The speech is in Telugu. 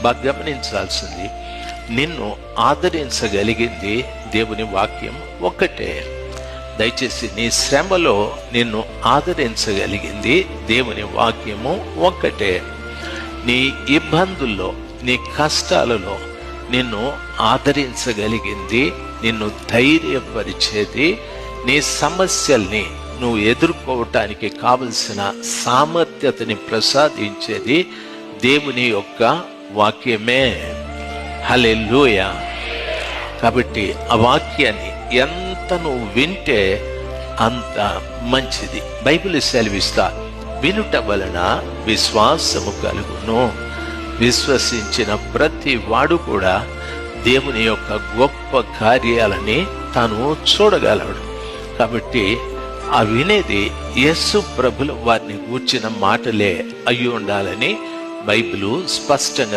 బాగా గమనించాల్సింది, నిన్ను ఆదరించగలిగింది దేవుని వాక్యం ఒక్కటే. దయచేసి నీ శ్రమలో నిన్ను ఆదరించగలిగింది దేవుని వాక్యము ఒక్కటే. నీ ఇబ్బందుల్లో, నీ కష్టాలలో నిన్ను ఆదరించగలిగింది, నిన్ను ధైర్యపరిచేది, నీ సమస్యల్ని నువ్వు ఎదుర్కోవటానికి కావలసిన సామర్థ్యతని ప్రసాదించేది దేవుని యొక్క వాక్యమే. హల్లెలూయా. కాబట్టి ఆ వాక్యాన్ని ఎంత నువ్వు వింటే అంత మంచిది. బైబిల్ సెలవిస్తా, వినుట వలన విశ్వాసము కలుగును. విశ్వసించిన ప్రతి వాడు కూడా దేవుని యొక్క గొప్ప కార్యాలని తాను చూడగలడు. కాబట్టి ఆ వినేది యేసు ప్రభుల వారిని గూర్చిన మాటలే అయి ఉండాలని బైబిలు స్పష్టంగా